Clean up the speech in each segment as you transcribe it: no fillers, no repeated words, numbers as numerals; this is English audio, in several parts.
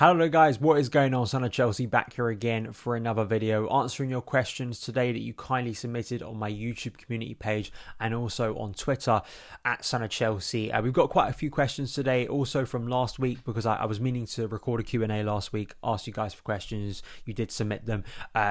Hello guys, what is going on? Son of Chelsea back here again for another video answering your questions today that you kindly submitted on my YouTube community page and also on Twitter at Son of Chelsea. We've got quite a few questions today also from last week because I was meaning to record a Q&A last week, ask you guys for questions, you did submit them.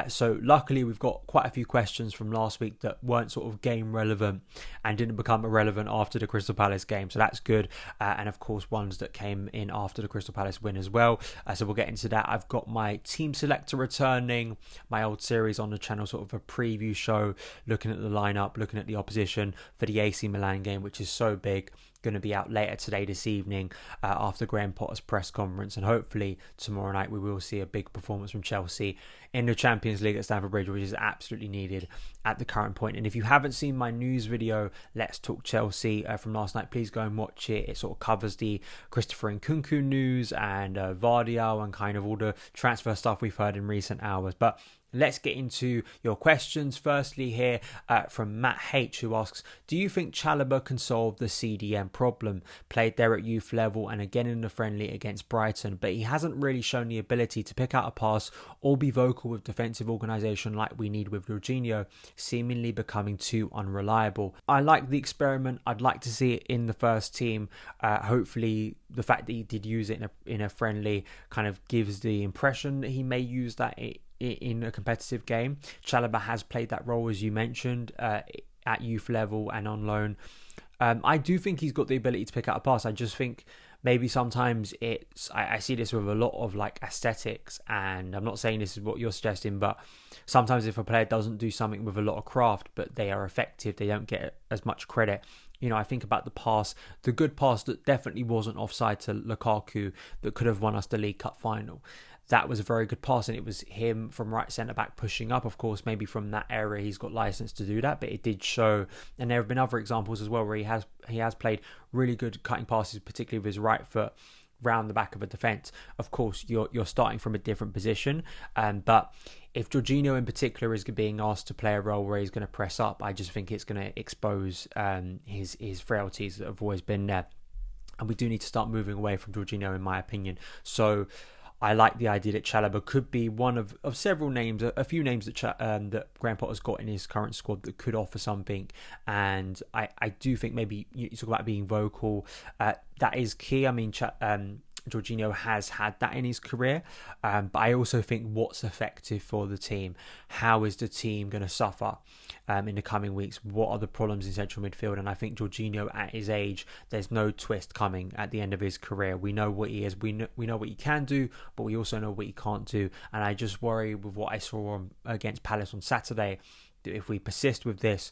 So luckily we've got quite a few questions from last week that weren't sort of game relevant and didn't become irrelevant after the Crystal Palace game, so that's good. And of course ones that came in after the Crystal Palace win as well. So we'll get into that. I've got my team selector returning, my old series on the channel, sort of a preview show, looking at the lineup, looking at the opposition for the AC Milan game, which is so big. Going to be out later today, this evening, after Graham Potter's press conference, and hopefully tomorrow night we will see a big performance from Chelsea in the Champions League at Stamford Bridge, which is absolutely needed at the current point. And if you haven't seen my news video, Let's Talk Chelsea, from last night, please go and watch it. It sort of covers the Christopher Nkunku news and Vardial and kind of all the transfer stuff we've heard in recent hours. But let's get into your questions. Firstly here from Matt H, who asks, do you think Chalobah can solve the CDM problem? Played there at youth level and again in the friendly against Brighton, but he hasn't really shown the ability to pick out a pass or be vocal with defensive organisation like we need with Jorginho, seemingly becoming too unreliable. I like the experiment. I'd like to see it in the first team. Hopefully the fact that he did use it in a friendly kind of gives the impression that he may use that in a competitive game. Chalobah has played that role, as you mentioned, at youth level and on loan. I do think he's got the ability to pick out a pass. I just think maybe sometimes I see this with a lot of like aesthetics, and I'm not saying this is what you're suggesting, but sometimes if a player doesn't do something with a lot of craft but they are effective, they don't get as much credit. You know, I think about the good pass that definitely wasn't offside to Lukaku that could have won us the League Cup final. That was a very good pass, and it was him from right centre back pushing up. Of course, maybe from that area he's got license to do that, but it did show. And there have been other examples as well where he has played really good cutting passes, particularly with his right foot round the back of a defence. Of course, you're starting from a different position, but if Jorginho in particular is being asked to play a role where he's going to press up, I just think it's going to expose his frailties that have always been there, and we do need to start moving away from Jorginho, in my opinion. So I like the idea that Chalobah could be one of several names, a few names that Graham Potter's got in his current squad that could offer something. And I do think maybe you talk about being vocal. That is key. I mean, Jorginho has had that in his career, but I also think what's effective for the team. How is the team going to suffer in the coming weeks? What are the problems in central midfield? And I think Jorginho, at his age, there's no twist coming at the end of his career. We know what he is. We know what he can do, but we also know what he can't do. And I just worry with what I saw against Palace on Saturday, that if we persist with this,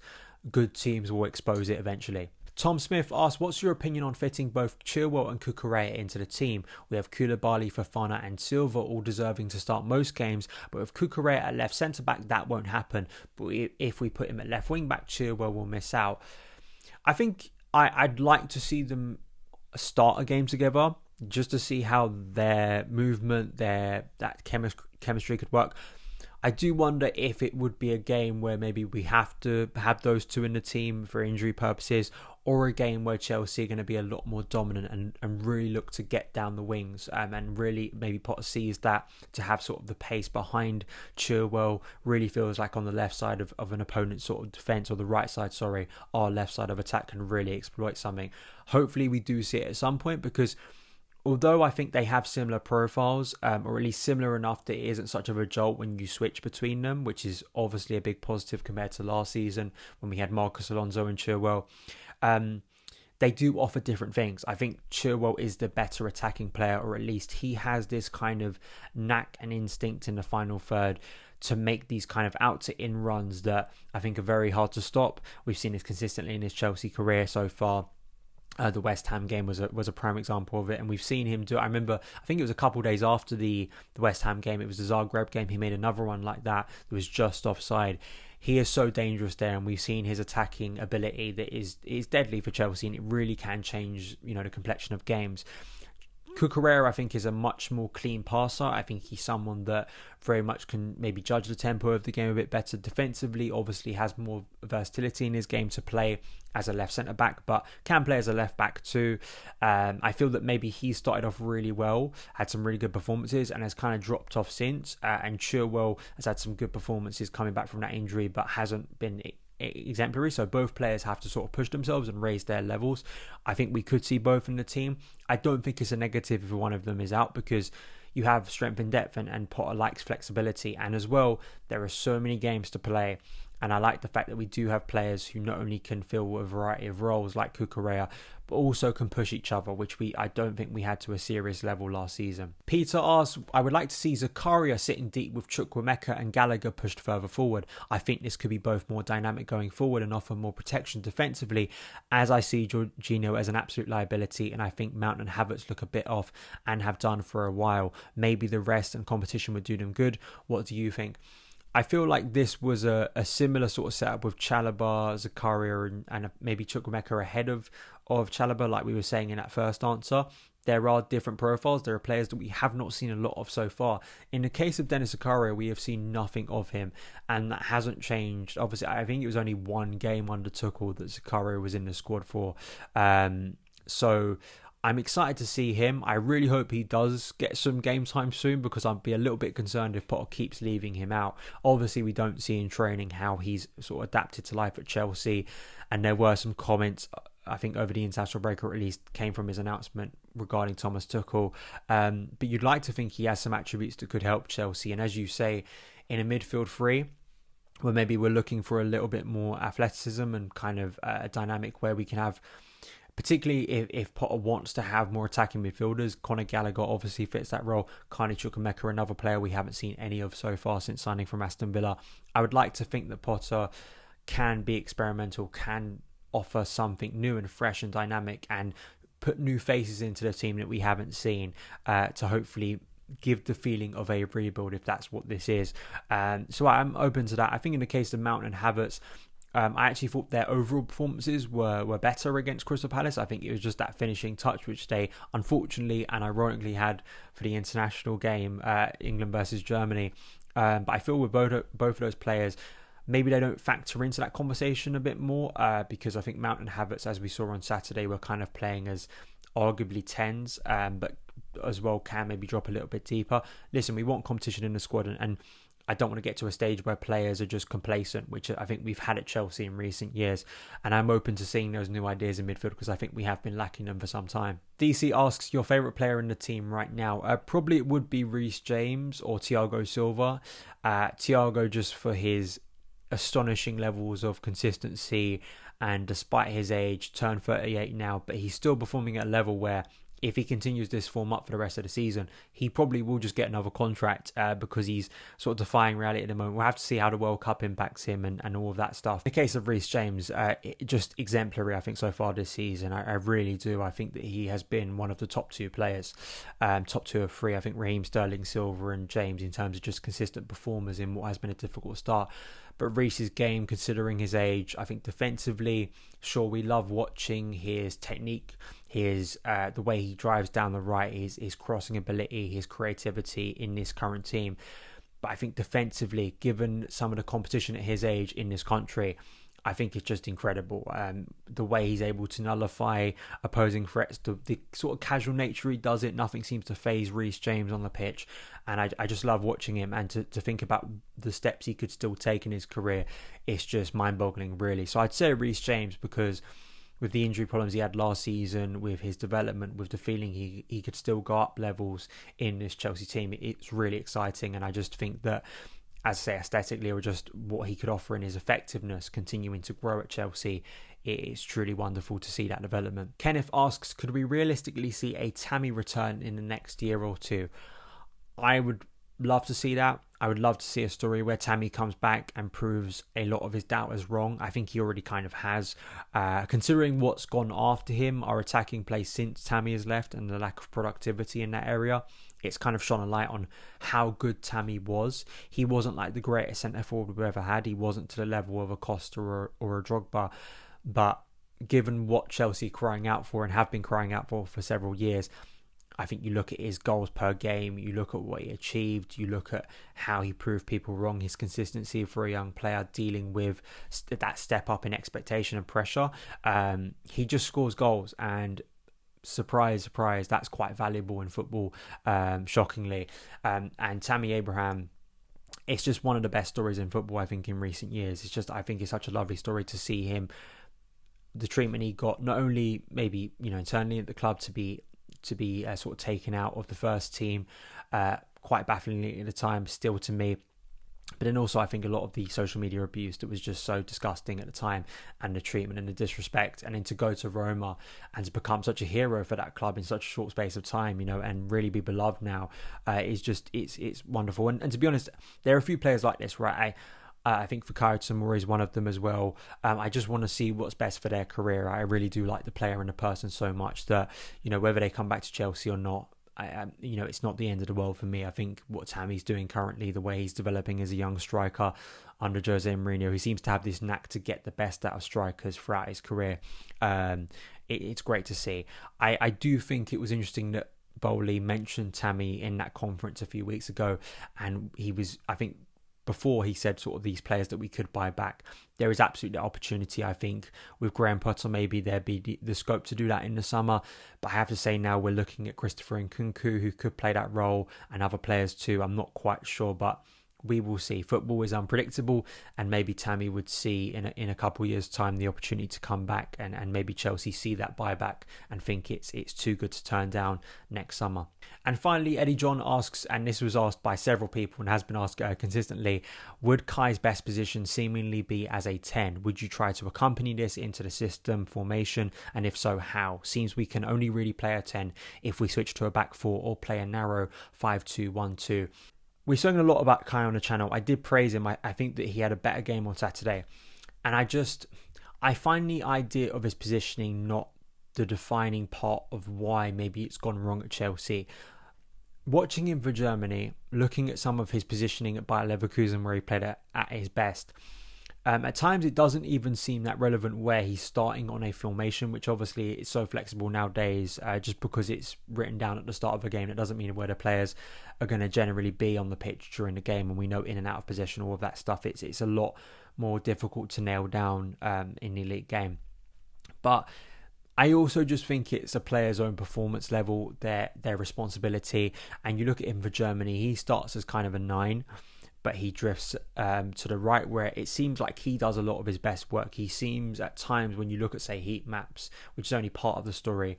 good teams will expose it eventually. Tom Smith asks, what's your opinion on fitting both Chilwell and Cucurella into the team? We have Koulibaly, Fofana and Silva all deserving to start most games, but with Cucurella at left centre-back, that won't happen. But if we put him at left wing-back, Chilwell will miss out. I think I'd like to see them start a game together, just to see how their movement, that chemistry could work. I do wonder if it would be a game where maybe we have to have those two in the team for injury purposes, or a game where Chelsea are going to be a lot more dominant and really look to get down the wings, and really maybe Potter sees that to have sort of the pace behind Chilwell really feels like on the left side of an opponent's sort of defence, or the right side, our left side of attack can really exploit something. Hopefully we do see it at some point, because although I think they have similar profiles, or at least similar enough that it isn't such of a jolt when you switch between them, which is obviously a big positive compared to last season when we had Marcus Alonso and Chilwell. They do offer different things. I think Chilwell is the better attacking player, or at least he has this kind of knack and instinct in the final third to make these kind of out to in runs that I think are very hard to stop. We've seen this consistently in his Chelsea career so far. The West Ham game was a prime example of it, and we've seen him do it. I remember, I think it was a couple of days after the West Ham game, it was the Zagreb game, he made another one like that was just offside. He is so dangerous there, and we've seen his attacking ability that is deadly for Chelsea, and it really can change, the complexion of games. Cucurella, I think, is a much more clean passer. I think he's someone that very much can maybe judge the tempo of the game a bit better defensively. Obviously has more versatility in his game to play as a left centre back, but can play as a left back too. I feel that maybe he started off really well, had some really good performances, and has kind of dropped off since. And Chilwell has had some good performances coming back from that injury, but hasn't been exemplary. So both players have to sort of push themselves and raise their levels. I think we could see both in the team. I don't think it's a negative if one of them is out, because you have strength and depth, and Potter likes flexibility. And as well, there are so many games to play. And I like the fact that we do have players who not only can fill a variety of roles like Cucurella, but also can push each other, which I don't think we had to a serious level last season. Peter asks, I would like to see Zakaria sitting deep with Chukwuemeka and Gallagher pushed further forward. I think this could be both more dynamic going forward and offer more protection defensively, as I see Jorginho as an absolute liability, and I think Mount and Havertz look a bit off and have done for a while. Maybe the rest and competition would do them good. What do you think? I feel like this was a similar sort of setup with Chalobah, Zakaria, and maybe Chukwuemeka ahead of Chalobah, like we were saying in that first answer. There are different profiles. There are players that we have not seen a lot of so far. In the case of Dennis Zakaria, we have seen nothing of him, and that hasn't changed. Obviously, I think it was only one game under Tuchel that Zakaria was in the squad for. So I'm excited to see him. I really hope he does get some game time soon, because I'd be a little bit concerned if Potter keeps leaving him out. Obviously, we don't see in training how he's sort of adapted to life at Chelsea, and there were some comments, I think over the international break, or at least came from his announcement regarding Thomas Tuchel. But you'd like to think he has some attributes that could help Chelsea. And as you say, in a midfield three, where maybe we're looking for a little bit more athleticism and kind of a dynamic where we can have, particularly if Potter wants to have more attacking midfielders, Conor Gallagher obviously fits that role. Carney Chukwuemeka, another player we haven't seen any of so far since signing from Aston Villa. I would like to think that Potter can be experimental, can offer something new and fresh and dynamic, and put new faces into the team that we haven't seen, to hopefully give the feeling of a rebuild, if that's what this is. So I'm open to that. I think in the case of Mount and Havertz, I actually thought their overall performances were better against Crystal Palace. I think it was just that finishing touch which they unfortunately and ironically had for the international game, England versus Germany. But I feel with both of those players, maybe they don't factor into that conversation a bit more, because I think Mount and Havertz, as we saw on Saturday, were kind of playing as arguably 10s, but as well can maybe drop a little bit deeper. Listen, we want competition in the squad, and I don't want to get to a stage where players are just complacent, which I think we've had at Chelsea in recent years. And I'm open to seeing those new ideas in midfield, because I think we have been lacking them for some time. DC asks, your favourite player in the team right now? Probably it would be Reece James or Thiago Silva. Thiago, just for his astonishing levels of consistency, and despite his age, turned 38 now, but he's still performing at a level where if he continues this form up for the rest of the season, he probably will just get another contract, because he's sort of defying reality at the moment. We'll have to see how the World Cup impacts him and all of that stuff. In the case of Reece James, just exemplary, I think, so far this season. I really do. I think that he has been one of the top two players, top two or three. I think Raheem Sterling, Silva and James, in terms of just consistent performers in what has been a difficult start. But Reece's game, considering his age, I think defensively, sure, we love watching his technique, his the way he drives down the right, his crossing ability, his creativity in this current team. But I think defensively, given some of the competition at his age in this country, I think it's just incredible. The way he's able to nullify opposing threats, the sort of casual nature he does it, nothing seems to faze Reece James on the pitch. And I just love watching him, and to think about the steps he could still take in his career, it's just mind-boggling, really. So I'd say Reece James, because with the injury problems he had last season, with his development, with the feeling he could still go up levels in this Chelsea team, it's really exciting. And I just think that, as I say, aesthetically, or just what he could offer in his effectiveness continuing to grow at Chelsea, it is truly wonderful to see that development. Kenneth asks, could we realistically see a Tammy return in the next year or two? I would love to see that. I would love to see a story where Tammy comes back and proves a lot of his doubters wrong. I think he already kind of has. Considering what's gone after him, our attacking play since Tammy has left, and the lack of productivity in that area, it's kind of shone a light on how good Tammy was. He wasn't like the greatest centre forward we've ever had. He wasn't to the level of a Costa or a Drogba. But given what Chelsea are crying out for, and have been crying out for several years, I think you look at his goals per game, you look at what he achieved, you look at how he proved people wrong, his consistency for a young player dealing with that step up in expectation and pressure. He just scores goals, and surprise, surprise, that's quite valuable in football, shockingly. And Tammy Abraham, it's just one of the best stories in football, I think, in recent years. I think it's such a lovely story to see him, the treatment he got, not only maybe, internally at the club to be sort of taken out of the first team, quite bafflingly at the time, still to me. But then also, I think a lot of the social media abuse that was just so disgusting at the time, and the treatment and the disrespect, and then to go to Roma and to become such a hero for that club in such a short space of time, and really be beloved now, is just, it's wonderful. And to be honest, there are a few players like this, right? I think Cucurella is one of them as well. I just want to see what's best for their career. I really do like the player and the person so much that, whether they come back to Chelsea or not, it's not the end of the world for me. I think what Tammy's doing currently, the way he's developing as a young striker under Jose Mourinho, he seems to have this knack to get the best out of strikers throughout his career. It's great to see. I do think it was interesting that Bowley mentioned Tammy in that conference a few weeks ago, and he was, I think, before he said sort of these players that we could buy back. There is absolutely opportunity, I think, with Graham Potter. Maybe there'd be the scope to do that in the summer. But I have to say now we're looking at Christopher Nkunku, who could play that role, and other players too. I'm not quite sure, but we will see. Football is unpredictable, and maybe Tammy would see in a couple of years' time the opportunity to come back, and maybe Chelsea see that buyback and think it's too good to turn down next summer. And finally, Eddie John asks, and this was asked by several people and has been asked consistently, would Kai's best position seemingly be as a 10? Would you try to accompany this into the system formation, and if so, how? Seems we can only really play a 10 if we switch to a back four or play a narrow 5-2-1-2. We've spoken a lot about Kai on the channel. I did praise him. I think that he had a better game on Saturday. And I find the idea of his positioning not the defining part of why maybe it's gone wrong at Chelsea. Watching him for Germany, looking at some of his positioning at Bayer Leverkusen where he played at his best, at times it doesn't even seem that relevant where he's starting on a formation, which obviously is so flexible nowadays, just because it's written down at the start of a game. It doesn't mean where the players are going to generally be on the pitch during the game, and we know in and out of possession, all of that stuff. It's a lot more difficult to nail down in the elite game. But I also just think it's a player's own performance level, their responsibility. And you look at him for Germany, he starts as kind of a 9, but he drifts to the right where it seems like he does a lot of his best work. He seems at times, when you look at, say, heat maps, which is only part of the story,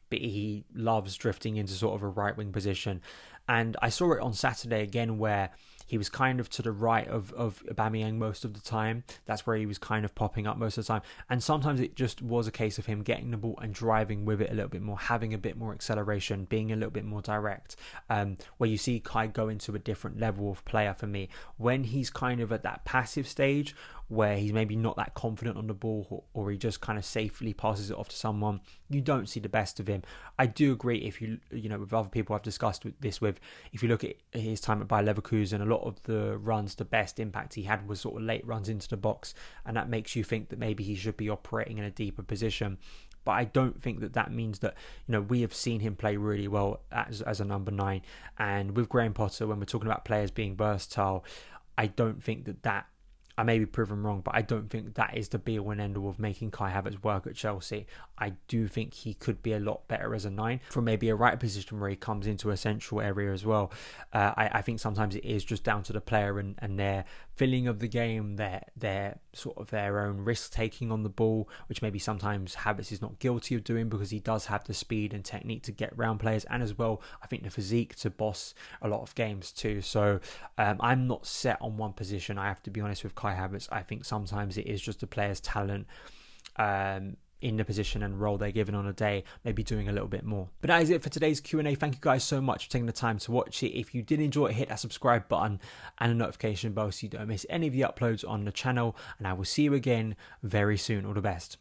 but he loves drifting into sort of a right wing position. And I saw it on Saturday again where he was kind of to the right of Aubameyang most of the time. That's where he was kind of popping up most of the time. And sometimes it just was a case of him getting the ball and driving with it a little bit more, having a bit more acceleration, being a little bit more direct. Where you see Kai go into a different level of player for me. When he's kind of at that passive stage where he's maybe not that confident on the ball, or he just kind of safely passes it off to someone, you don't see the best of him. I do agree, if you with other people I've discussed this with, if you look at his time at Bayer Leverkusen, a lot of the runs, the best impact he had was sort of late runs into the box, and that makes you think that maybe he should be operating in a deeper position. But I don't think that means that, we have seen him play really well as a number 9. And with Graham Potter, when we're talking about players being versatile, I don't think that I may be proven wrong, but I don't think that is the be-all and end-all of making Kai Havertz work at Chelsea. I do think he could be a lot better as a 9 from maybe a right position where he comes into a central area as well. I think sometimes it is just down to the player and their feeling of the game, their sort of their own risk-taking on the ball, which maybe sometimes Havertz is not guilty of doing because he does have the speed and technique to get around players, and as well, I think the physique to boss a lot of games too. So I'm not set on one position, I have to be honest, with Kai Havertz. I think sometimes it is just the player's talent in the position and role they're given on a day, maybe doing a little bit more. But that is it for today's Q&A. Thank you guys so much for taking the time to watch it. If you did enjoy it, hit that subscribe button and a notification bell so you don't miss any of the uploads on the channel, and I will see you again very soon. All the best.